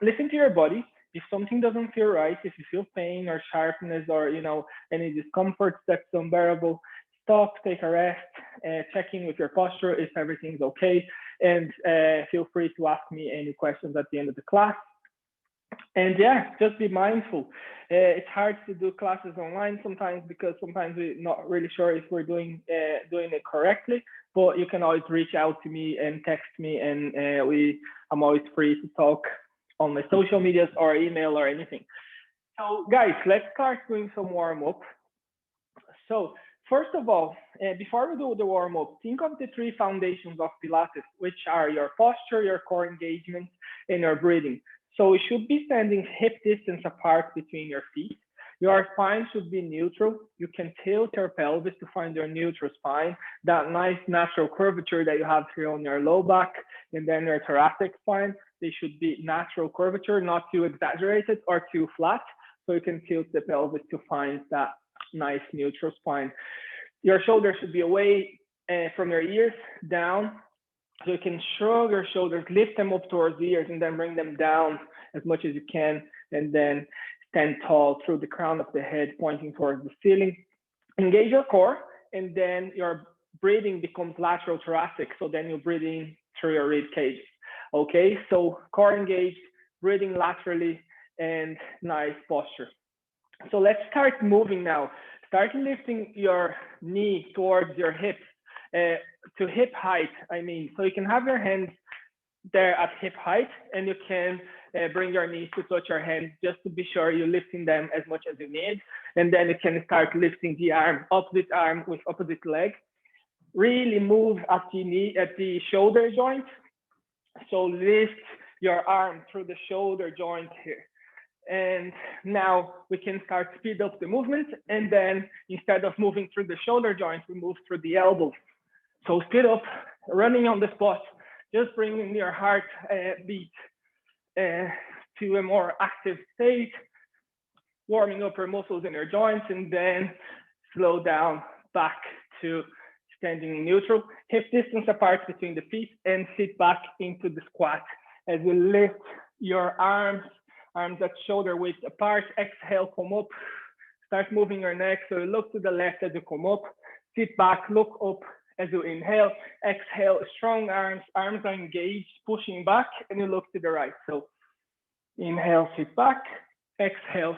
listen to your body. If something doesn't feel right, if you feel pain or sharpness or any discomfort that's unbearable, stop, take a rest, check in with your posture if everything's okay, and feel free to ask me any questions at the end of the class. And yeah, just be mindful. It's hard to do classes online sometimes because sometimes we're not really sure if we're doing it correctly. But you can always reach out to me and text me, and I'm always free to talk on my social medias or email or anything. So guys, let's start doing some warm up. So first of all, before we do the warm up, think of the three foundations of Pilates, which are your posture, your core engagement, and your breathing. So you should be standing hip distance apart between your feet. Your spine should be neutral. You can tilt your pelvis to find your neutral spine, that nice natural curvature that you have here on your low back, and then your thoracic spine. They should be natural curvature, not too exaggerated or too flat. So you can tilt the pelvis to find that nice neutral spine. Your shoulders should be away from your ears, down. So you can shrug your shoulders, lift them up towards the ears, and then bring them down as much as you can, and then stand tall through the crown of the head, pointing towards the ceiling. Engage your core, and then your breathing becomes lateral thoracic. So then you breathe in through your rib cage. Okay, so core engaged, breathing laterally, and nice posture. So let's start moving now. Start lifting your knee towards your hips, to hip height, I mean. So you can have your hands there at hip height, and you can bring your knees to touch your hands just to be sure you're lifting them as much as you need. And then you can start lifting the arm with opposite leg. Really move at the knee, at the shoulder joint. So lift your arm through the shoulder joint here. And now we can start speed up the movement. And then instead of moving through the shoulder joint, we move through the elbows. So speed up, running on the spot, just bringing your heart beat to a more active state, warming up your muscles in your joints, and then slow down back to standing neutral. Hip distance apart between the feet, and sit back into the squat as you lift your arms at shoulder width apart. Exhale, come up. Start moving your neck. So you look to the left as you come up. Sit back, look up as you inhale. Exhale, strong arms are engaged, pushing back, and you look to the right. So inhale, sit back. Exhale,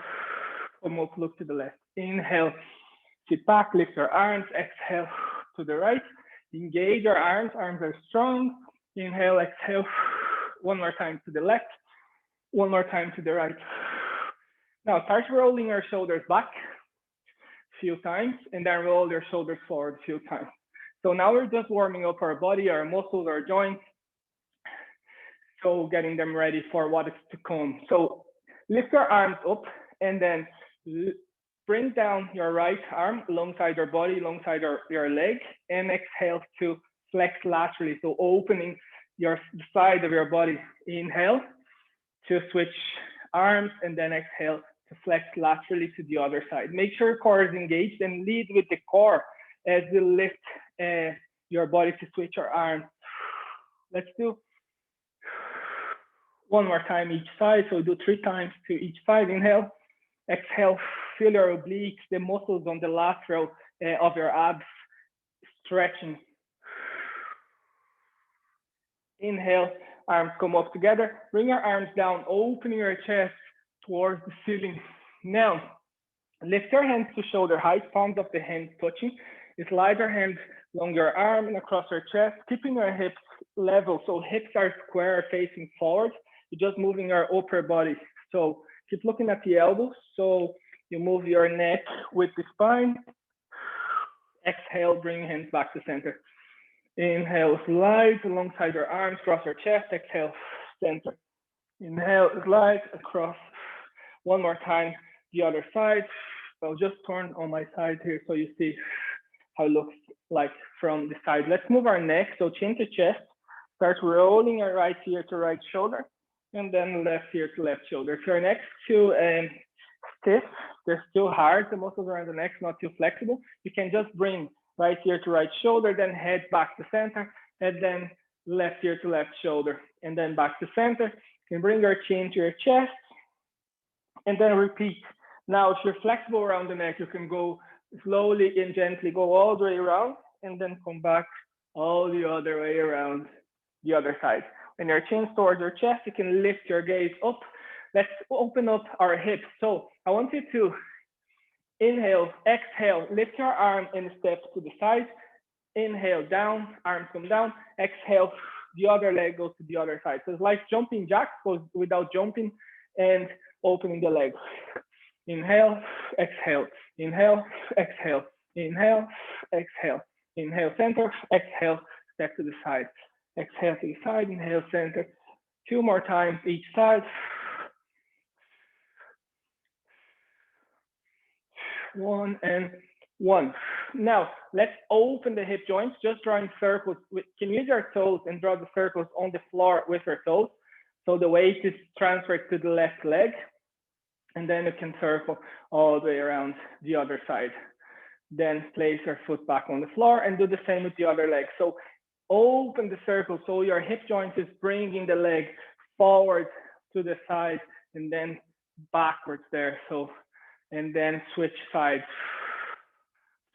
come up, look to the left. Inhale, sit back, lift your arms. Exhale, to the right. Engage your arms are strong. Inhale, exhale. One more time to the left. One more time to the right. Now start rolling your shoulders back a few times, and then roll your shoulders forward a few times. So now we're just warming up our body, our muscles, our joints. So getting them ready for what is to come. So lift your arms up, and then bring down your right arm alongside your body, alongside your leg, and exhale to flex laterally. So opening the side of your body. Inhale to switch arms, and then exhale to flex laterally to the other side. Make sure your core is engaged, and lead with the core as you lift your body to switch your arms. Let's do one more time each side. So do 3 times to each side. Inhale, exhale, feel your obliques, the muscles on the lateral of your abs stretching. Inhale, arms come up together. Bring your arms down, opening your chest towards the ceiling. Now, lift your hands to shoulder height, palms of the hands touching. Slide your hands along your arm and across your chest, keeping your hips level. So hips are square, facing forward. You're just moving your upper body. So keep looking at the elbows. So you move your neck with the spine. Exhale, bring hands back to center. Inhale, slide alongside your arms, cross your chest. Exhale, center. Inhale, slide across. One more time, the other side. I'll just turn on my side here so you see how it looks like from the side. Let's move our neck. So chin to chest. Start rolling your right ear to right shoulder, and then left ear to left shoulder. If your neck's too stiff, they're still hard, the muscles around the neck not too flexible, you can just bring right ear to right shoulder, then head back to center, and then left ear to left shoulder, and then back to center. You can bring your chin to your chest, and then repeat. Now, if you're flexible around the neck, you can go slowly and gently, go all the way around, and then come back all the other way around the other side. When your chin's towards your chest, you can lift your gaze up. Let's open up our hips. So I want you to inhale, exhale, lift your arm and step to the side. Inhale, down, arms come down. Exhale, the other leg goes to the other side. So it's like jumping jacks, goes without jumping and opening the leg. Inhale, exhale, inhale, exhale, inhale, exhale, inhale, center, exhale, step to the side. Exhale to the side, inhale, center. 2 more times each side. 1 and 1. Now, let's open the hip joints, just drawing circles. You can use your toes and draw the circles on the floor with your toes. So the weight is transferred to the left leg. And then you can circle all the way around the other side. Then place your foot back on the floor and do the same with the other leg. So open the circle so your hip joint is bringing the leg forward to the side and then backwards there. So, and then switch sides.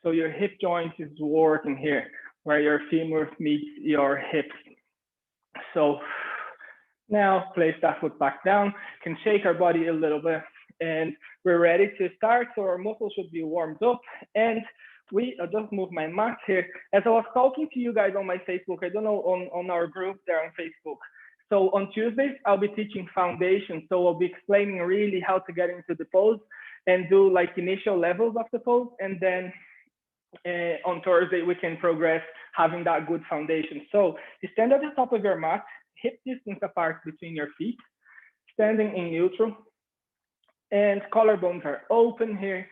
So your hip joint is working here where your femur meets your hips. So now place that foot back down, can shake our body a little bit, and we're ready to start. So our muscles should be warmed up. And I'll just move my mat here. As I was talking to you guys on my Facebook, I don't know, on our group there on Facebook. So on Tuesdays, I'll be teaching foundation. So I'll be explaining really how to get into the pose and do like initial levels of the pose. And then on Thursday, we can progress having that good foundation. So you stand at the top of your mat, hip distance apart between your feet, standing in neutral, and collarbones are open here.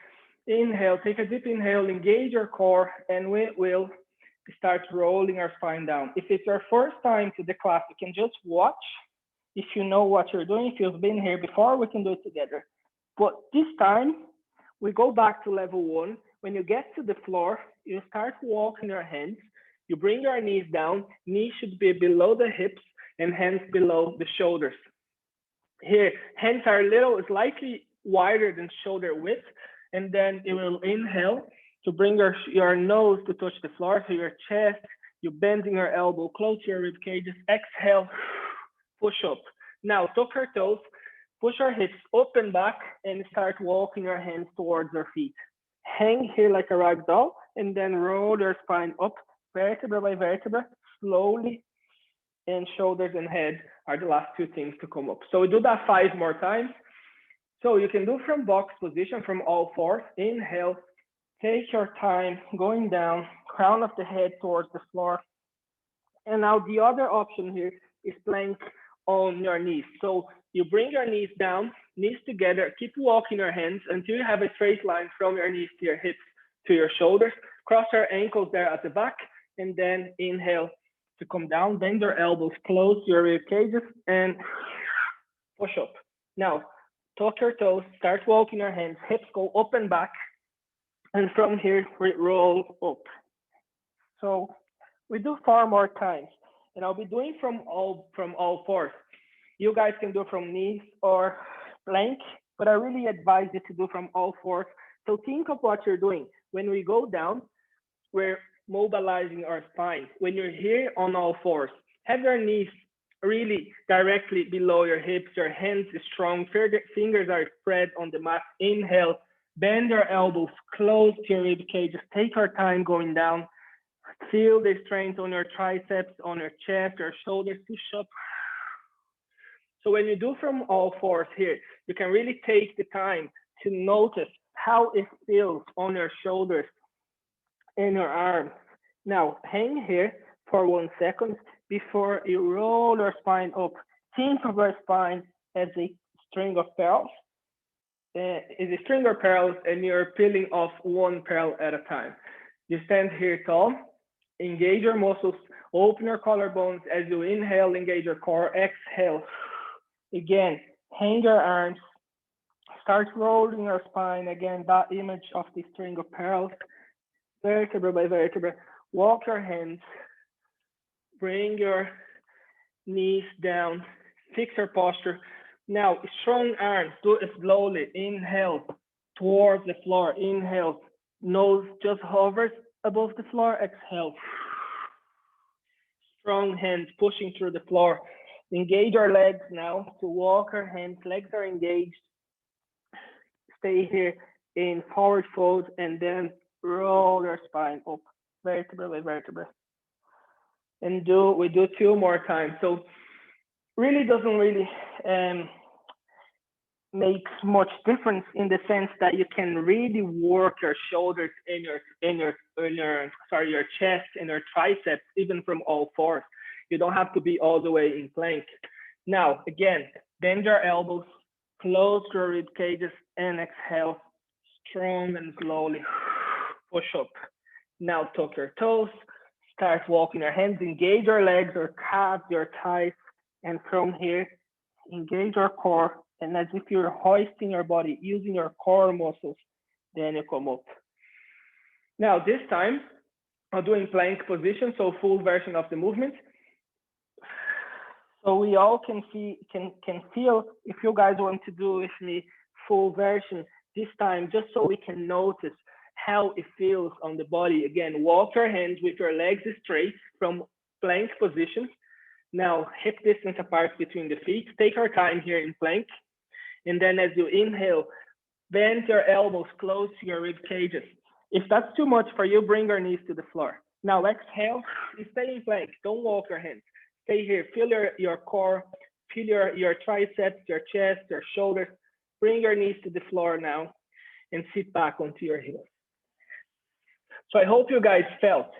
Inhale, take a deep inhale, engage your core, and we will start rolling our spine down. If it's your first time to the class, you can just watch. If you know what you're doing, if you've been here before, we can do it together. But this time, we go back to level 1. When you get to the floor, you start walking your hands. You bring your knees down. Knees should be below the hips and hands below the shoulders. Here, hands are a little, slightly wider than shoulder width. And then you will inhale to bring your nose to touch the floor. So your chest, you're bending your elbow close to your rib cages. Exhale, push up. Now, tuck your toes, push your hips up and back, and start walking your hands towards your feet. Hang here like a rag doll, and then roll your spine up, vertebra by vertebra, slowly. And shoulders and head are the last 2 things to come up. So we do that 5 more times. So you can do from box position, from all 4. Inhale, take your time, going down, crown of the head towards the floor. And now the other option here is plank on your knees. So you bring your knees down, knees together, keep walking your hands until you have a straight line from your knees to your hips to your shoulders. Cross your ankles there at the back, and then inhale to come down, bend your elbows close to your rib cages, and push up. Now, tuck your toes, start walking your hands, hips go up and back, and from here, we roll up. So we do 4 more times, and I'll be doing from all 4. You guys can do from knees or plank, but I really advise you to do from all 4. So think of what you're doing. When we go down, we're mobilizing our spine. When you're here on all 4s, have your knees really directly below your hips, your hands is strong, fingers are spread on the mat. Inhale, bend your elbows close to your rib cage. Just take our time going down. Feel the strength on your triceps, on your chest, your shoulders, push up. So when you do from all 4s here, you can really take the time to notice how it feels on your shoulders and your arms. Now, hang here for 1 second before you roll your spine up. Think of your spine as a string of pearls. It's a string of pearls, and you're peeling off 1 pearl at a time. You stand here tall, engage your muscles, open your collarbones as you inhale, engage your core, exhale. Again, hang your arms, start rolling your spine. Again, that image of the string of pearls, vertebra by vertebra. Walk your hands, bring your knees down, fix your posture. Now, strong arms, do it slowly. Inhale towards the floor. Inhale, nose just hovers above the floor. Exhale. Strong hands pushing through the floor. Engage our legs now to walk our hands. Legs are engaged. Stay here in forward fold and then roll your spine up, vertebra by vertebra. And we do 2 more times. So really doesn't really make much difference in the sense that you can really work your shoulders and your chest and your triceps even from all fours. You don't have to be all the way in plank. Now again, bend your elbows, close your rib cages, and exhale strong and slowly push up. Now tuck your toes, start walking your hands, engage your legs or calves, your thighs, and from here engage your core, and as if you're hoisting your body using your core muscles, then you come up. Now this time I'm doing plank position, so full version of the movement. So we all can feel, if you guys want to do with me full version this time, just so we can notice how it feels on the body. Again, walk your hands with your legs straight from plank position. Now hip distance apart between the feet. Take our time here in plank. And then as you inhale, bend your elbows close to your rib cages. If that's too much for you, bring your knees to the floor. Now exhale, stay in plank, don't walk your hands. Stay here, feel your core, feel your triceps, your chest, your shoulders. Bring your knees to the floor now and sit back onto your heels. So I hope you guys felt,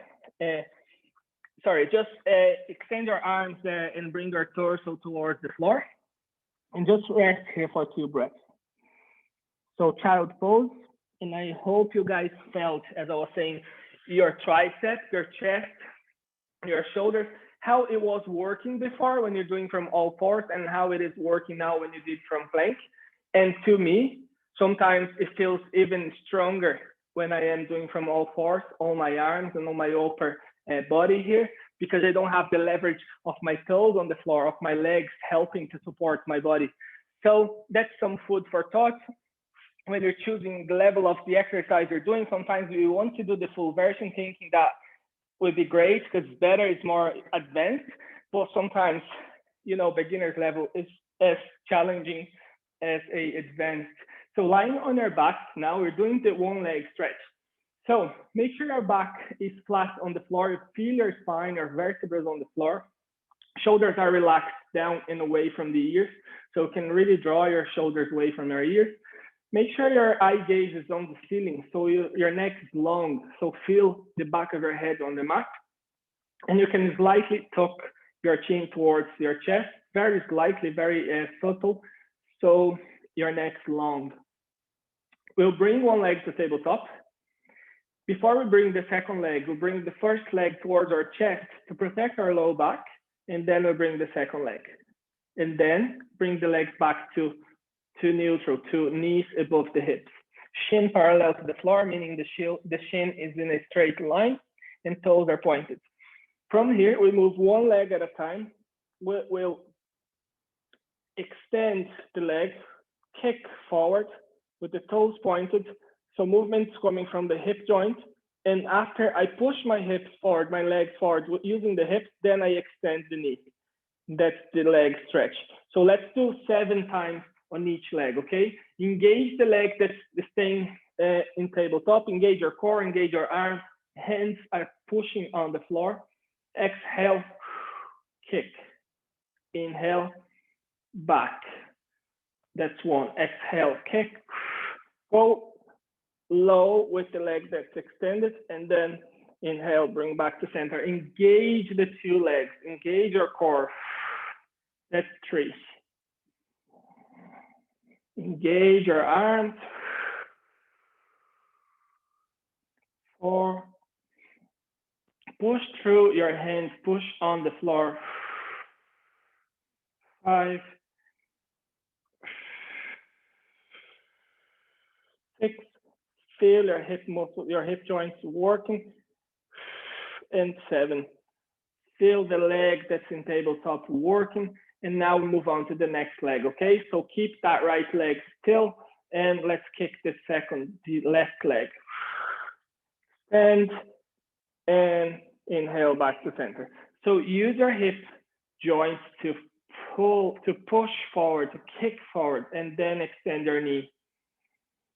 just extend your arms and bring your torso towards the floor. And just rest here for 2 breaths. So child pose, and I hope you guys felt, as I was saying, your triceps, your chest, your shoulders, how it was working before when you're doing from all fours and how it is working now when you did from plank. And to me, sometimes it feels even stronger when I am doing from all fours on my arms and on my upper body here, because I don't have the leverage of my toes on the floor, of my legs helping to support my body. So that's some food for thought. When you're choosing the level of the exercise you're doing, sometimes you want to do the full version thinking that would be great because better is more advanced, but sometimes, beginner's level is as challenging as a advanced. So lying on your back, now we're doing the 1 leg stretch. So make sure your back is flat on the floor. Feel your spine, your vertebrae on the floor. Shoulders are relaxed down and away from the ears. So you can really draw your shoulders away from your ears. Make sure your eye gaze is on the ceiling. So your neck is long. So feel the back of your head on the mat. And you can slightly tuck your chin towards your chest, very slightly, very subtle. So your neck's long. We'll bring 1 leg to tabletop. Before we bring the second leg, we'll bring the first leg towards our chest to protect our low back, and then we'll bring the second leg. And then bring the legs back to neutral, to knees above the hips. Shin parallel to the floor, meaning the shin is in a straight line and toes are pointed. From here, we move 1 leg at a time. We'll extend the leg, kick forward with the toes pointed. So movements coming from the hip joint. And after I push my hips forward, my legs forward using the hips, then I extend the knee. That's the leg stretch. So let's do 7 times on each leg, okay? Engage the leg that's staying in tabletop. Engage your core, engage your arms. Hands are pushing on the floor. Exhale, kick. Inhale, back. That's 1. Exhale, kick. Go low with the leg that's extended, and then inhale, bring back to center. Engage the 2 legs. Engage your core. That's 3. Engage your arms. 4. Push through your hands. Push on the floor. 5. 6. Feel your hip muscle, your hip joints working. And 7. feel the leg that's in tabletop working. And now we move on to the next leg, okay? So keep that right leg still, and let's kick the left leg. And inhale back to center. So use your hip joints to push forward, to kick forward, and then extend your knee.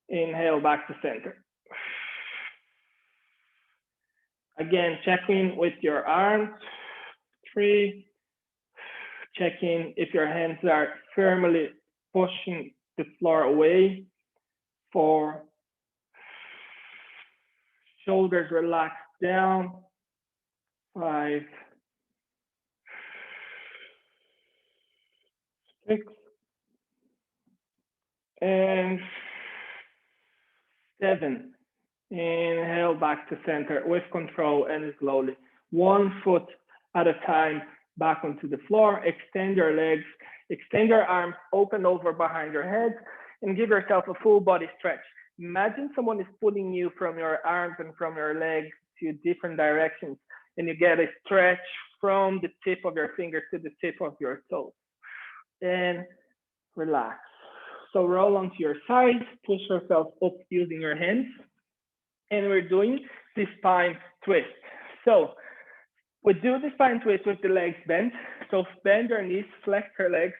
Inhale back to center. Again, check in with your arms. 3. Check in if your hands are firmly pushing the floor away. 4. Shoulders relaxed down. 5. 6. And 7. Inhale back to center with control and slowly. 1 foot at a time back onto the floor. Extend your legs, extend your arms, open over behind your head, and give yourself a full body stretch. Imagine someone is pulling you from your arms and from your legs to different directions, and you get a stretch from the tip of your fingers to the tip of your toes. And relax. So roll onto your side, push yourself up using your hands. And we're doing the spine twist. So we do the spine twist with the legs bent. So bend your knees, flex your legs,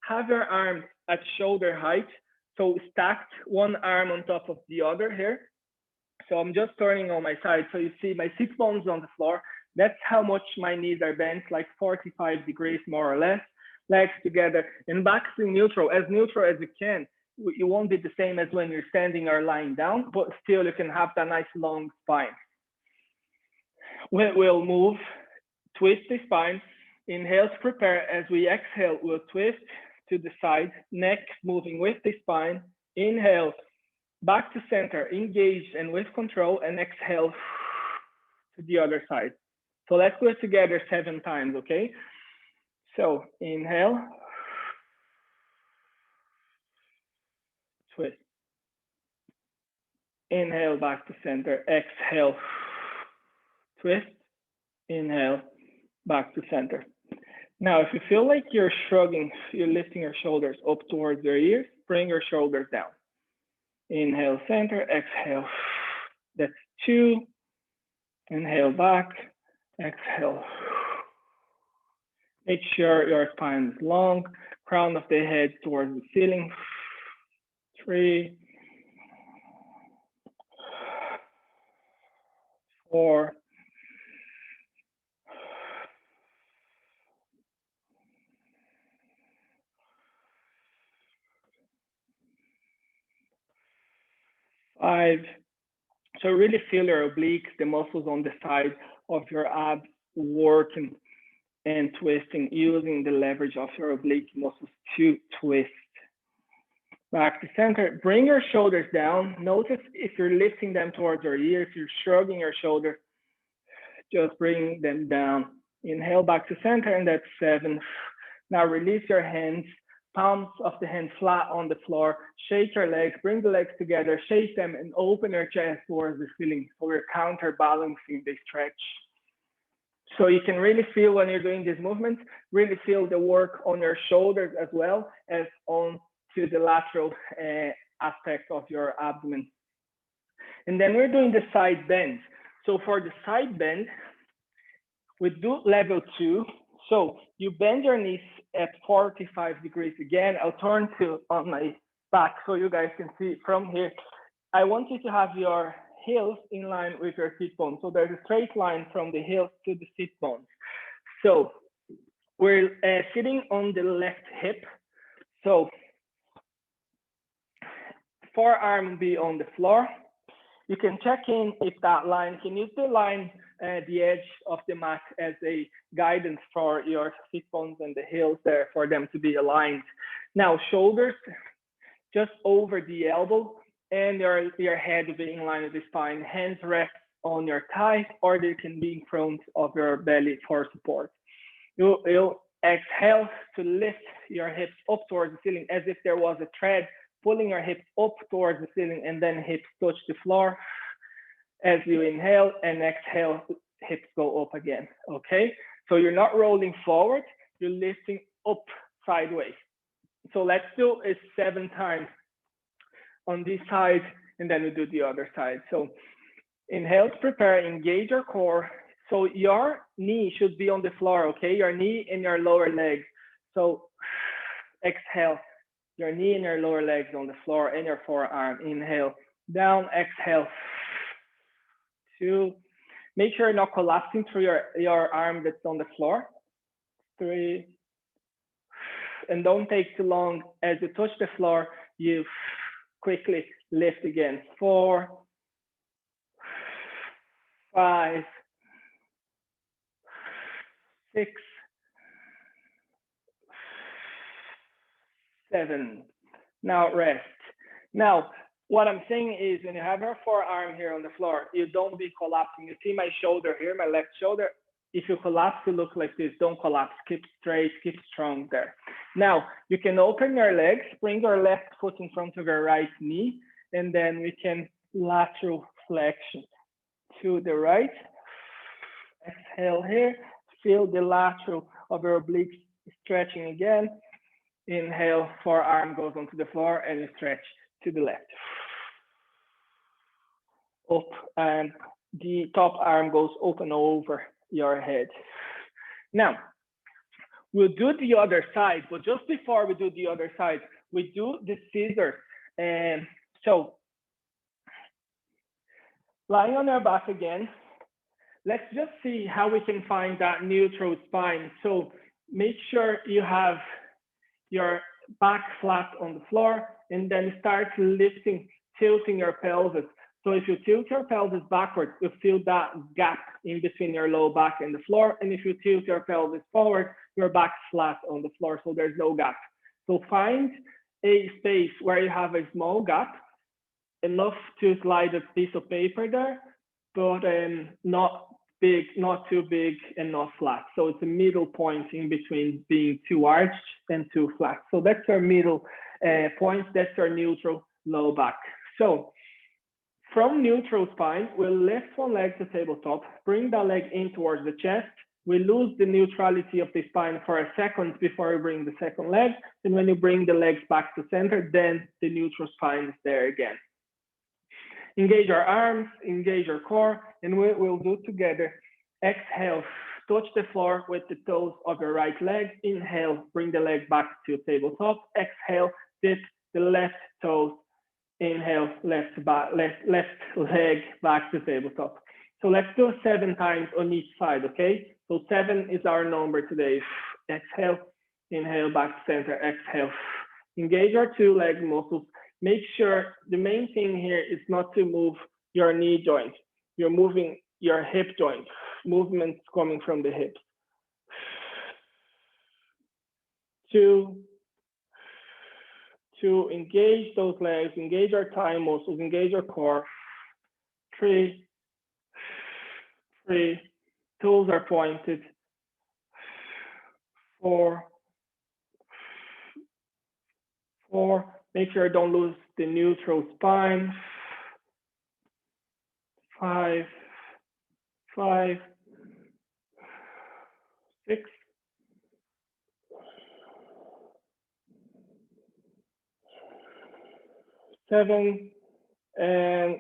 have your arms at shoulder height. So stacked, one arm on top of the other here. So I'm just turning on my side. So you see my sit bones on the floor. That's how much my knees are bent, like 45 degrees more or less. Legs together and back to neutral as you can. You won't be the same as when you're standing or lying down, but still you can have that nice long spine. We'll move, twist the spine, inhale to prepare. As we exhale, we'll twist to the side, neck moving with the spine. Inhale, back to center, engaged and with control, and exhale to the other side. So let's do it together 7 times, okay? So inhale, twist. Inhale back to center, exhale, twist, inhale, back to center. Now, if you feel like you're shrugging, you're lifting your shoulders up towards your ears, bring your shoulders down. Inhale, center, exhale. That's 2. Inhale back, exhale. Make sure your spine is long, crown of the head towards the ceiling. 3, 4, 5. So really feel your obliques, the muscles on the side of your abs working and twisting, using the leverage of your oblique muscles to twist. Back to center, bring your shoulders down. Notice if you're lifting them towards your ear, if you're shrugging your shoulders, just bring them down. Inhale back to center, and that's 7. Now release your hands, palms of the hands flat on the floor. Shake your legs, bring the legs together, shake them, and open your chest towards the ceiling. So we're counterbalancing the stretch. So you can really feel when you're doing these movements, really feel the work on your shoulders as well as on to the lateral aspect of your abdomen. And then we're doing the side bend. So for the side bend, we do level 2. So you bend your knees at 45 degrees. Again, I'll turn to on my back so you guys can see from here. I want you to have your heels in line with your sit bones. So there's a straight line from the heels to the sit bones. So we're sitting on the left hip. So forearm be on the floor. You can check in if that line, can use the line, the edge of the mat as a guidance for your sit bones and the heels there for them to be aligned. Now, shoulders just over the elbow and your head will be in line with the spine. Hands rest on your thigh, or they can be in front of your belly for support. You'll exhale to lift your hips up towards the ceiling as if there was a thread, pulling your hips up towards the ceiling, and then hips touch the floor. As you inhale and exhale, hips go up again, okay? So you're not rolling forward, you're lifting up sideways. So let's do it 7 times on this side, and then we do the other side. So inhale to prepare, engage your core. So your knee should be on the floor, okay? Your knee and your lower leg. So exhale, your knee and your lower legs on the floor and your forearm. Inhale, down, exhale. 2. Make sure you're not collapsing through your arm that's on the floor. 3. And don't take too long. As you touch the floor, you quickly lift again. 4, 5, 6, 7. Now rest. Now, what I'm saying is when you have your forearm here on the floor, you don't be collapsing. You see my shoulder here, my left shoulder. If you collapse, you look like this. Don't collapse. Keep straight, keep strong there. Now, you can open your legs, bring your left foot in front of your right knee, and then we can lateral flexion to the right. Exhale here. Feel the lateral of your obliques stretching again. Inhale, forearm goes onto the floor and you stretch to the left. Up, and the top arm goes open over your head. Now, we'll do the other side, but just before we do the other side, we do the scissors. And so, lying on our back again, let's just see how we can find that neutral spine. So make sure you have your back flat on the floor, and then start lifting, tilting your pelvis. So if you tilt your pelvis backwards, you feel that gap in between your low back and the floor. And if you tilt your pelvis forward, your back's flat on the floor, so there's no gap. So find a space where you have a small gap, enough to slide a piece of paper there, but not big, not too big and not flat. So it's a middle point in between being too arched and too flat. So that's our middle point, that's our neutral low back. So from neutral spine, we'll lift one leg to tabletop, bring that leg in towards the chest. We lose the neutrality of the spine for a second before we bring the second leg. And when you bring the legs back to center, then the neutral spine is there again. Engage your arms, engage your core, and we'll do together. Exhale, touch the floor with the toes of your right leg. Inhale, bring the leg back to tabletop. Exhale, dip the left toes. Inhale, left leg back to tabletop. So let's do 7 times on each side, okay? So 7 is our number today. Exhale, inhale, back to center, exhale. Engage your 2 leg muscles. Make sure the main thing here is not to move your knee joint. You're moving your hip joint. Movements coming from the hips. 2, engage those legs, engage your thigh muscles, engage your core. 3, toes are pointed. 4, make sure you don't lose the neutral spine. 5, 6, 7, and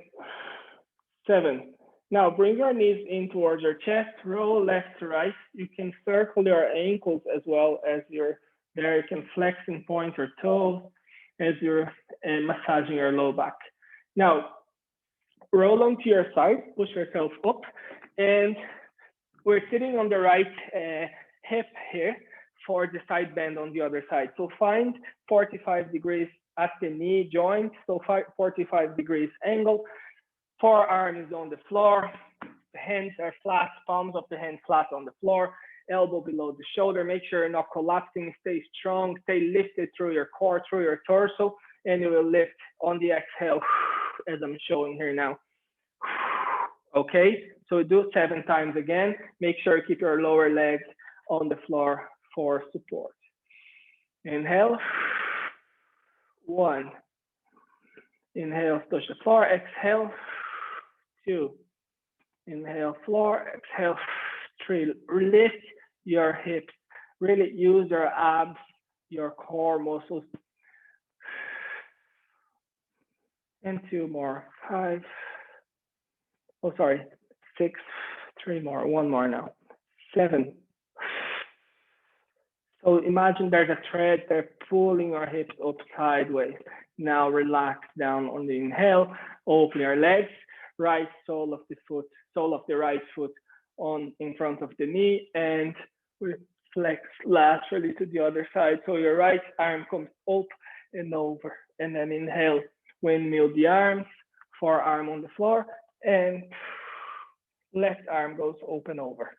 7. Now bring your knees in towards your chest, roll left to right. You can circle your ankles as well as you're there. You can flex and point your toes as you're massaging your low back. Now, roll onto your side, push yourself up, and we're sitting on the right hip here for the side bend on the other side. So find 45 degrees at the knee joint, so 45 degrees angle. Forearm is on the floor, the hands are flat, palms of the hands flat on the floor, elbow below the shoulder. Make sure you're not collapsing, stay strong, stay lifted through your core, through your torso, and you will lift on the exhale as I'm showing here now. Okay, so do 7 times again. Make sure you keep your lower legs on the floor for support. Inhale, 1. Inhale, touch the floor, exhale, 2. Inhale, floor, exhale, 3. Lift your hips. Really use your abs, your core muscles. And 2 more. 5. Oh, sorry. 6. 3 more. 1 more now. 7. So imagine there's a thread there pulling our hips up sideways. Now relax down on the inhale. Open your legs. Right sole of the foot, sole of the right foot on in front of the knee, and we flex laterally to the other side. So your right arm comes up and over, and then inhale, windmill the arms, forearm on the floor, and left arm goes open over.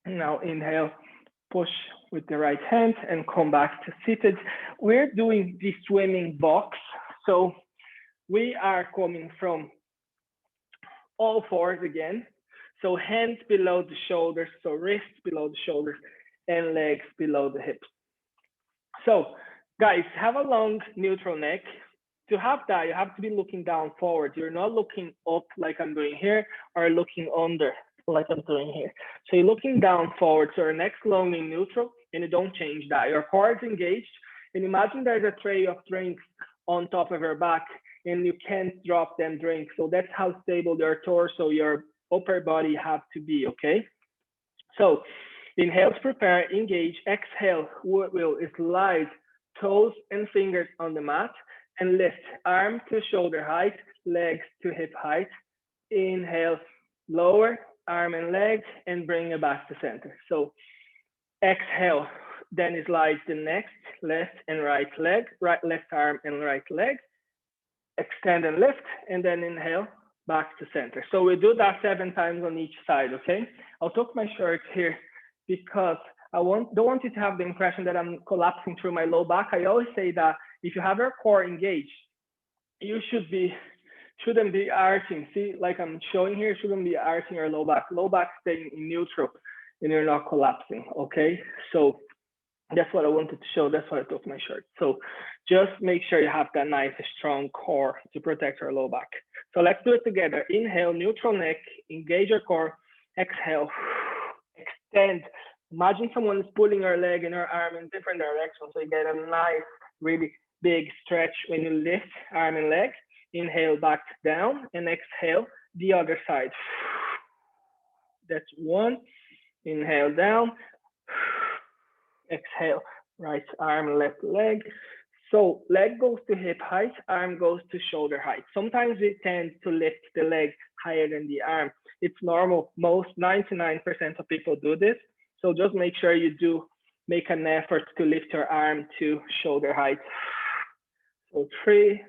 Now inhale, push with the right hand and come back to seated. We're doing the swimming box. So we are coming from all fours again. So hands below the shoulders, so wrists below the shoulders, and legs below the hips. So guys, have a long neutral neck. To have that, you have to be looking down forward. You're not looking up like I'm doing here, or looking under like I'm doing here. So you're looking down forward, so your neck's long in neutral, and you don't change that. Your core is engaged, and imagine there's a tray of drinks on top of your back, and you can't drop them drinks. So that's how stable your torso, your upper body have to be, okay? So inhale to prepare, engage, exhale, will slide toes and fingers on the mat, and lift arm to shoulder height, legs to hip height. Inhale, lower arm and leg, and bring it back to center. So exhale, then slide the next left and right leg, left arm and right leg. Extend and lift, and then inhale, back to center. So we do that 7 times on each side, okay? I'll tuck my shirt here because I don't want you to have the impression that I'm collapsing through my low back. I always say that if you have your core engaged, you shouldn't be arching. See, like I'm showing here, shouldn't be arching your low back. Low back staying in neutral, and you're not collapsing, okay? So that's what I wanted to show. That's why I took my shirt. So just make sure you have that nice, strong core to protect your low back. So let's do it together. Inhale, neutral neck, engage your core. Exhale, extend. Imagine someone is pulling your leg and your arm in different directions. So you get a nice, really big stretch when you lift arm and leg. Inhale back down, and exhale the other side. That's 1. Inhale down. Exhale, right arm, left leg. So leg goes to hip height, arm goes to shoulder height. Sometimes it tends to lift the leg higher than the arm. It's normal. Most 99% of people do this. So just make sure you do make an effort to lift your arm to shoulder height. So 3.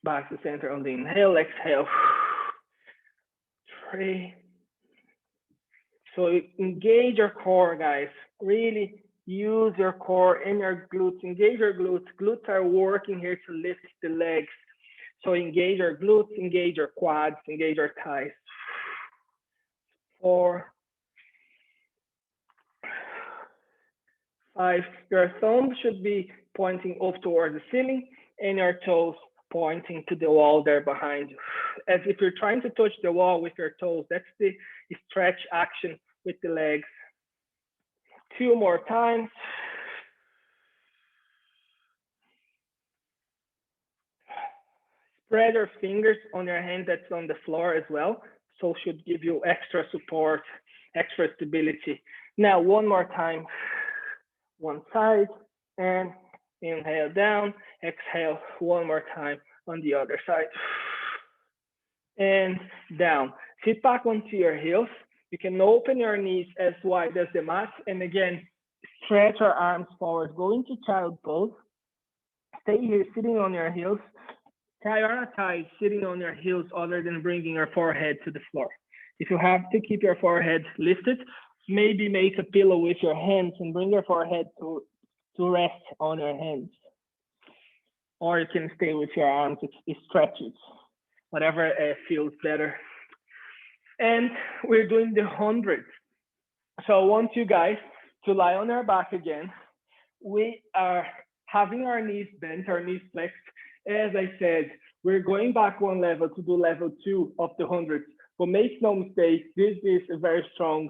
Back to center on the inhale, exhale. 3. So engage your core, guys. Really use your core and your glutes. Engage your glutes. Glutes are working here to lift the legs. So engage your glutes, engage your quads, engage your thighs. 4. 5. Your thumb should be pointing up towards the ceiling, and your toes pointing to the wall there behind you. As if you're trying to touch the wall with your toes. That's the stretch action with the legs. 2 more times. Spread your fingers on your hand that's on the floor as well. So should give you extra support, extra stability. Now, 1 more time. One side, and inhale down, exhale 1 more time on the other side. And down. Sit back onto your heels. You can open your knees as wide as the mat. And again, stretch your arms forward. Go into child pose. Stay here sitting on your heels. Prioritize sitting on your heels other than bringing your forehead to the floor. If you have to keep your forehead lifted, maybe make a pillow with your hands and bring your forehead to rest on your hands. Or you can stay with your arms, it stretches, whatever feels better. And we're doing the 100. So I want you guys to lie on your back again. We are having our knees bent, our knees flexed. As I said, we're going back 1 level to do level 2 of the 100. But make no mistake, this is a very strong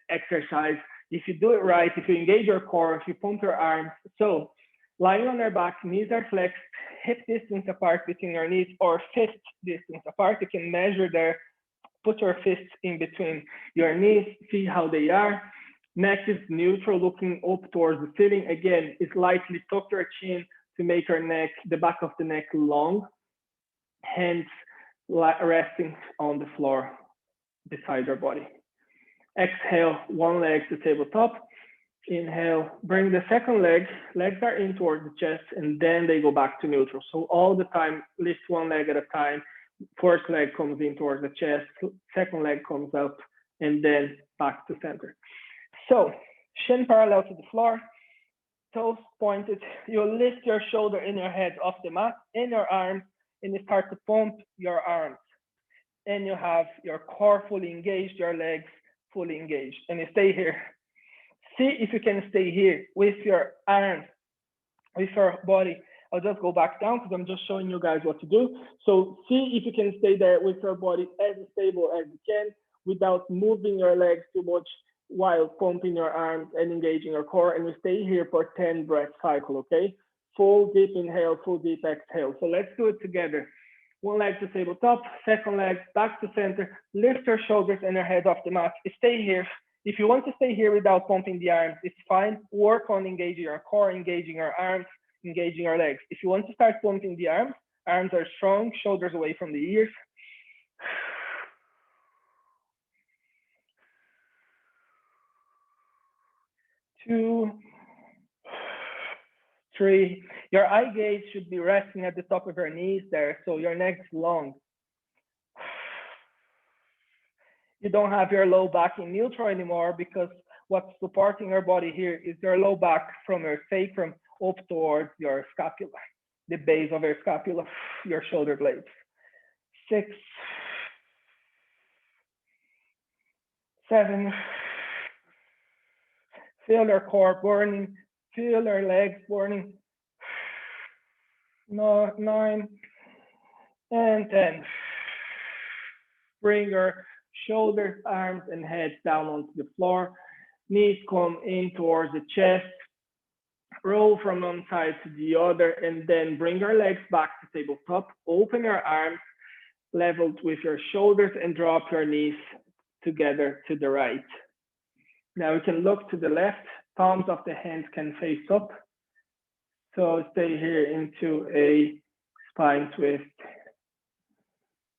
exercise. If you do it right, if you engage your core, if you pump your arms. So lying on your back, knees are flexed, hip distance apart between your knees or fist distance apart. You can measure there, put your fists in between your knees, see how they are. Neck is neutral, looking up towards the ceiling. Again, slightly tuck your chin to make your neck, the back of the neck long. Hands resting on the floor beside your body. Exhale, one leg to tabletop. Inhale, bring the second leg, legs are in towards the chest, and then they go back to neutral. So all the time, lift one leg at a time. First leg comes in towards the chest, second leg comes up, and then back to center. So shin parallel to the floor, toes pointed. You lift your shoulder and your head off the mat, in your arms, and you start to pump your arms. And you have your core fully engaged, your legs fully engaged, and you stay here. See if you can stay here with your arms, with your body. I'll just go back down because I'm just showing you guys what to do. So see if you can stay there with your body as stable as you can without moving your legs too much while pumping your arms and engaging your core. And we stay here for 10 breath cycle, okay? Full deep inhale, full deep exhale. So let's do it together. One leg to tabletop, second leg back to center. Lift your shoulders and your head off the mat. Stay here. If you want to stay here without pumping the arms, it's fine. Work on engaging your core, engaging your arms, engaging your legs. If you want to start pumping the arms are strong, shoulders away from the ears. 2, 3. Your eye gaze should be resting at the top of your knees there, so your neck's long. You don't have your low back in neutral anymore because what's supporting your body here is your low back from your sacrum up towards your scapula, the base of your scapula, your shoulder blades. 6, 7. Feel your core burning, feel your legs burning. 9 and 10. Bring your shoulders, arms, and head down onto the floor. Knees come in towards the chest. Roll from one side to the other, and then bring your legs back to tabletop. Open your arms, leveled with your shoulders, and drop your knees together to the right. Now we can look to the left. Palms of the hands can face up. So stay here into a spine twist.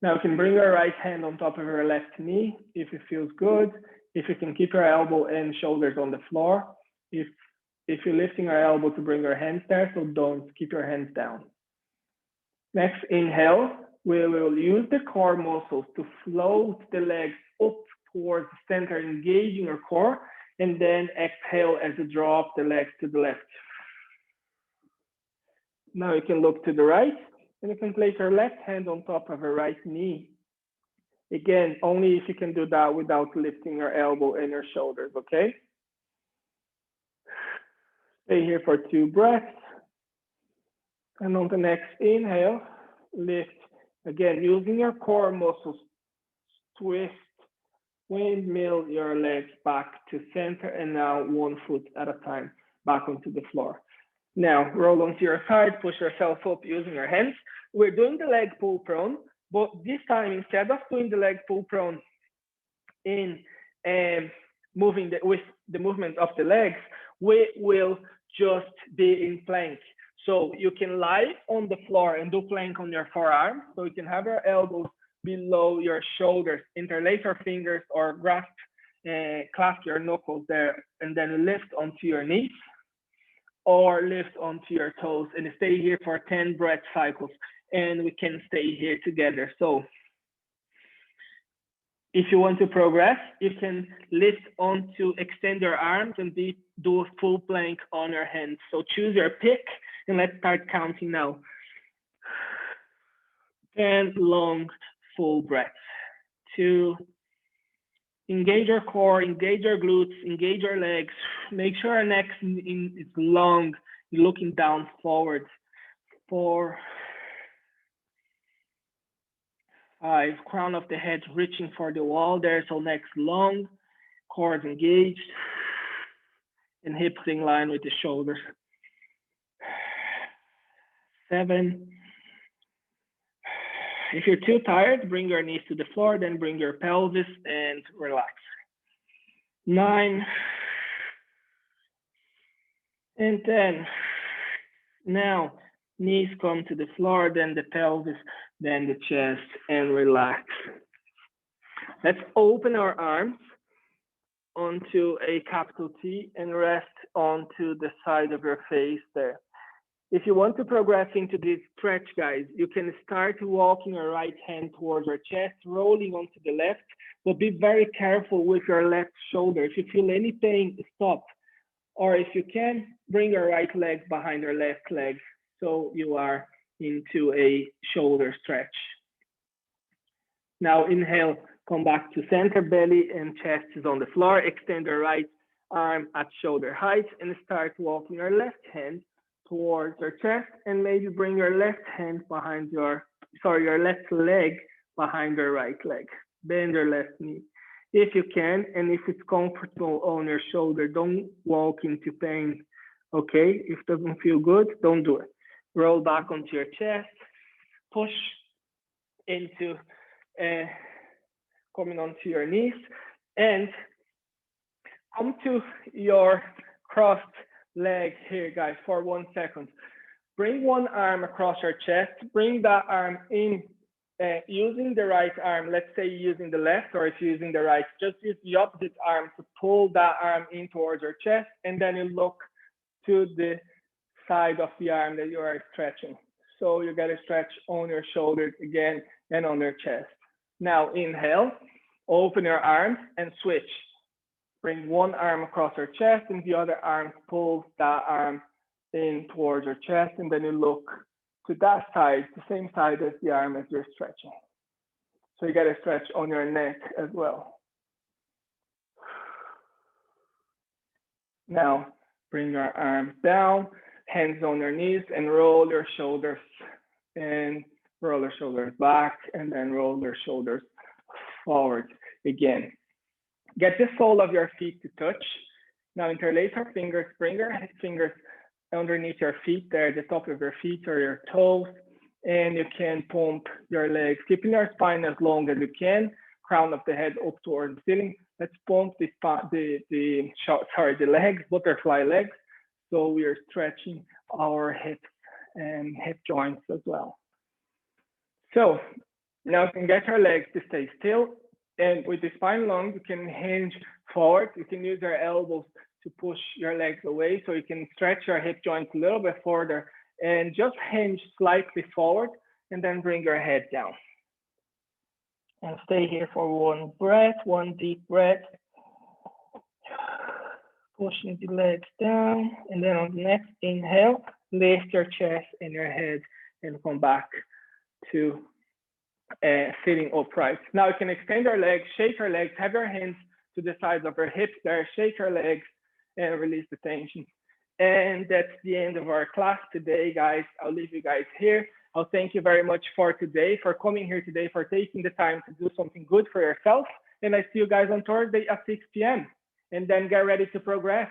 Now you can bring your right hand on top of your left knee if it feels good. If you can keep your elbow and shoulders on the floor. If you're lifting your elbow to bring your hands there, so don't keep your hands down. Next, inhale. We will use the core muscles to float the legs up towards the center, engaging your core, and then exhale as you drop the legs to the left. Now you can look to the right, and you can place your left hand on top of your right knee. Again, only if you can do that without lifting your elbow and your shoulders, okay? Stay here for 2 breaths. And on the next inhale, lift. Again, using your core muscles, twist, windmill your legs back to center, and now 1 foot at a time back onto the floor. Now roll onto your side, push yourself up using your hands. We're doing the leg pull prone, but this time instead of doing the leg pull prone in moving with the movement of the legs, we will just be in plank. So you can lie on the floor and do plank on your forearm. So you can have your elbows below your shoulders, interlace your fingers or clasp your knuckles there, and then lift onto your knees or lift onto your toes and stay here for 10 breath cycles. And we can stay here together. So if you want to progress, you can lift onto, extend your arms and do a full plank on your hands. So choose your pick and let's start counting now. 10 long, full breaths. 2, engage your core, engage your glutes, engage your legs. Make sure your neck is long, you're looking down forward. 4, 5, crown of the head reaching for the wall there, so neck's long. Core engaged, and hips in line with the shoulders. 7. If you're too tired, bring your knees to the floor, then bring your pelvis and relax. 9. And 10. Now, knees come to the floor, then the pelvis, then the chest, and relax. Let's open our arms onto a capital T and rest onto the side of your face there. If you want to progress into this stretch, guys, you can start walking your right hand towards your chest, rolling onto the left, but be very careful with your left shoulder. If you feel any pain, stop. Or if you can, bring your right leg behind your left leg so you are into a shoulder stretch. Now inhale, come back to center, belly and chest is on the floor. Extend your right arm at shoulder height and start walking your left hand towards your chest, and maybe bring your left hand behind your left leg behind your right leg. Bend your left knee if you can, and if it's comfortable on your shoulder, don't walk into pain, okay? If it doesn't feel good, don't do it. Roll back onto your chest, push into coming onto your knees, and come to your crossed leg here, guys, for 1 second. Bring one arm across your chest, bring that arm in using the right arm. Let's say you're using the left, or if you're using the right, just use the opposite arm to pull that arm in towards your chest, and then you look to the side of the arm that you are stretching. So you get a stretch on your shoulders again and on your chest. Now inhale, open your arms and switch. Bring one arm across your chest and the other arm pulls that arm in towards your chest, and then you look to that side, the same side as the arm as you're stretching. So you get a stretch on your neck as well. Now bring your arms down, hands on your knees, and roll your shoulders and roll your shoulders back, and then roll your shoulders forward again. Get the sole of your feet to touch. Now interlace your fingers, bring your fingers underneath your feet there, the top of your feet or your toes, and you can pump your legs, keeping your spine as long as you can, crown of the head up towards the ceiling. Let's pump the legs, butterfly legs. So we are stretching our hips and hip joints as well. So now you can get your legs to stay still. And with the spine long, you can hinge forward. You can use your elbows to push your legs away, so you can stretch your hip joints a little bit further and just hinge slightly forward, and then bring your head down. And stay here for one breath, one deep breath. Pushing the legs down, and then on the next inhale, lift your chest and your head and come back to sitting upright. Now you can extend your legs, shake your legs, have your hands to the sides of your hips there, shake your legs and release the tension. And that's the end of our class today, guys. I'll leave you guys here. I'll thank you very much for today, for coming here today, for taking the time to do something good for yourself. And I see you guys on Thursday at 6 p.m. And then get ready to progress.